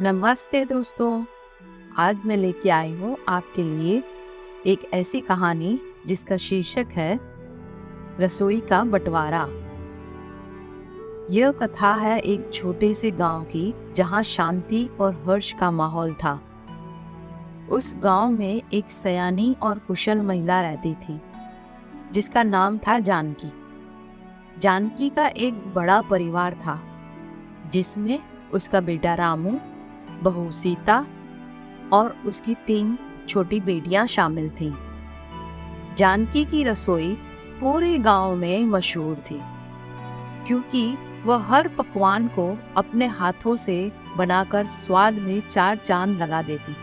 नमस्ते दोस्तों। आज मैं लेके आई हूँ आपके लिए एक ऐसी कहानी जिसका शीर्षक है रसोई का बंटवारा। यह कथा है एक छोटे से गांव की जहाँ शांति और हर्ष का माहौल था। उस गांव में एक सयानी और कुशल महिला रहती थी जिसका नाम था जानकी। जानकी का एक बड़ा परिवार था जिसमें उसका बेटा रामू, बहू सीता और उसकी 3 छोटी बेटियां शामिल थीं। जानकी की रसोई पूरे गांव में मशहूर थी क्योंकि वह हर पकवान को अपने हाथों से बनाकर स्वाद में 4 चांद लगा देती थी।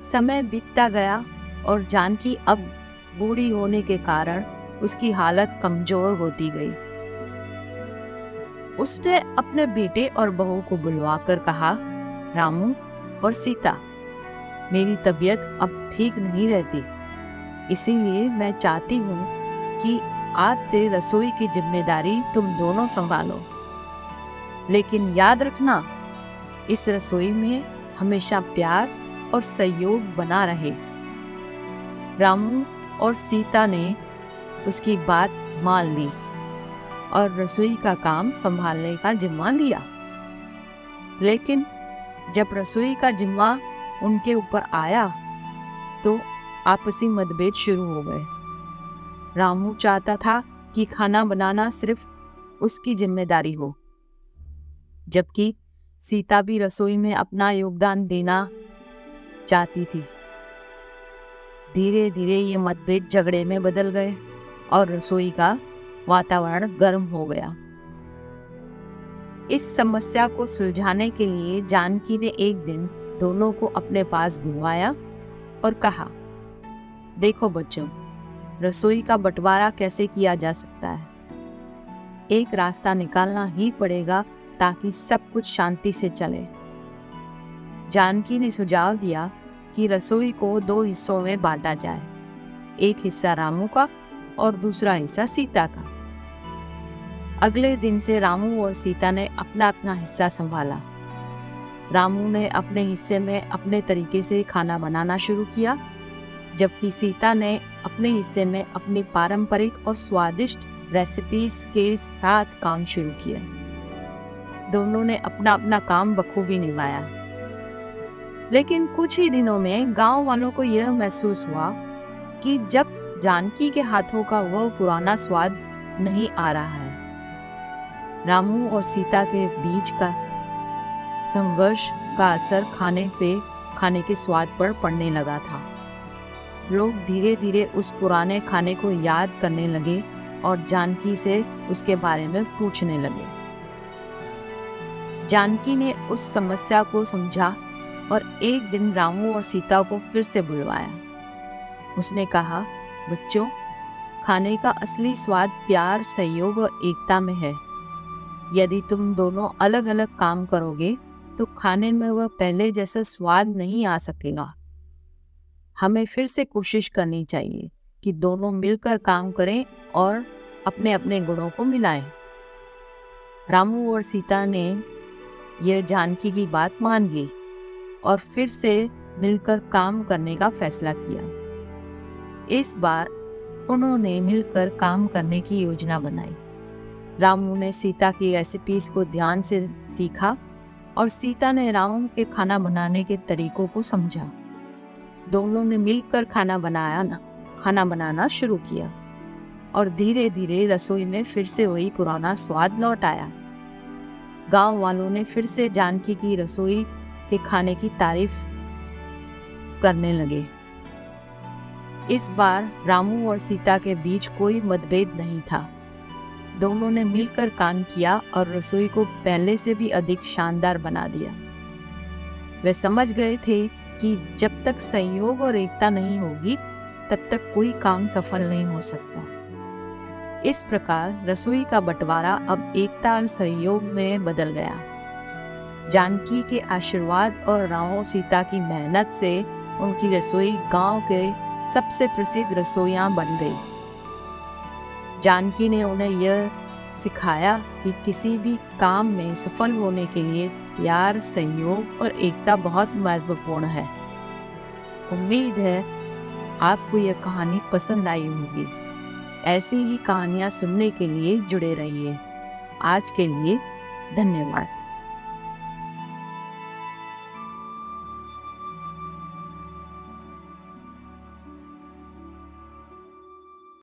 समय बीतता गया और जानकी अब बूढ़ी होने के कारण उसकी हालत कमजोर होती गई। उसने अपने बेटे और बहू को बुलवाकर कहा, रामू और सीता, मेरी तबीयत अब ठीक नहीं रहती, इसीलिए मैं चाहती हूँ कि आज से रसोई की जिम्मेदारी तुम दोनों संभालो। लेकिन याद रखना, इस रसोई में हमेशा प्यार और सहयोग बना रहे। रामू और सीता ने उसकी बात मान ली और रसोई का काम संभालने का जिम्मा लिया। लेकिन जब रसोई का जिम्मा उनके ऊपर आया तो आपसी मतभेद शुरू हो गए। रामू चाहता था कि खाना बनाना सिर्फ उसकी जिम्मेदारी हो, जबकि सीता भी रसोई में अपना योगदान देना चाहती थी। धीरे धीरे ये मतभेद झगड़े में बदल गए और रसोई का वातावरण गर्म हो गया। इस समस्या को सुलझाने के लिए जानकी ने एक दिन दोनों को अपने पास बुलवाया और कहा, देखो बच्चों, रसोई का बंटवारा कैसे किया जा सकता है। एक रास्ता निकालना ही पड़ेगा ताकि सब कुछ शांति से चले। जानकी ने सुझाव दिया कि रसोई को 2 हिस्सों में बांटा जाए, एक हिस्सा रामू का और दूसरा हिस्सा सीता का। अगले दिन से रामू और सीता ने अपना अपना हिस्सा संभाला। रामू ने अपने हिस्से में अपने तरीके से खाना बनाना शुरू किया, जबकि सीता ने अपने हिस्से में अपनी पारंपरिक और स्वादिष्ट रेसिपीज के साथ काम शुरू किया। दोनों ने अपना अपना काम बखूबी निभाया। लेकिन कुछ ही दिनों में गांव वालों को यह महसूस हुआ कि जब जानकी के हाथों का वह पुराना स्वाद नहीं आ रहा है। रामू और सीता के बीच का संघर्ष का असर खाने के स्वाद पर पड़ने लगा था। लोग धीरे धीरे उस पुराने खाने को याद करने लगे और जानकी से उसके बारे में पूछने लगे। जानकी ने उस समस्या को समझा और एक दिन रामू और सीता को फिर से बुलवाया। उसने कहा, बच्चों, खाने का असली स्वाद प्यार, सहयोग और एकता में है। यदि तुम दोनों अलग अलग काम करोगे तो खाने में वह पहले जैसा स्वाद नहीं आ सकेगा। हमें फिर से कोशिश करनी चाहिए कि दोनों मिलकर काम करें और अपने अपने गुणों को मिलाएं। रामू और सीता ने यह जानकी की बात मान ली और फिर से मिलकर काम करने का फैसला किया। इस बार उन्होंने मिलकर काम करने की योजना बनाई। रामू ने सीता की रेसिपीज को ध्यान से सीखा और सीता ने रामू के खाना बनाने के तरीकों को समझा। दोनों ने मिलकर खाना बनाना शुरू किया और धीरे धीरे रसोई में फिर से वही पुराना स्वाद लौट आया। गांव वालों ने फिर से जानकी की रसोई के खाने की तारीफ करने लगे। इस बार रामू और सीता के बीच कोई मतभेद नहीं था। दोनों ने मिलकर काम किया और रसोई को पहले से भी अधिक शानदार बना दिया। वे समझ गए थे कि जब तक सहयोग और एकता नहीं होगी तब तक कोई काम सफल नहीं हो सकता। इस प्रकार रसोई का बंटवारा अब एकता और सहयोग में बदल गया। जानकी के आशीर्वाद और रामू सीता की मेहनत से उनकी रसोई गांव के सबसे प्रसिद्ध रसोइयां बन गई। जानकी ने उन्हें यह सिखाया कि किसी भी काम में सफल होने के लिए प्यार, सहयोग और एकता बहुत महत्वपूर्ण है। उम्मीद है आपको यह कहानी पसंद आई होगी। ऐसी ही कहानियाँ सुनने के लिए जुड़े रहिए। आज के लिए धन्यवाद।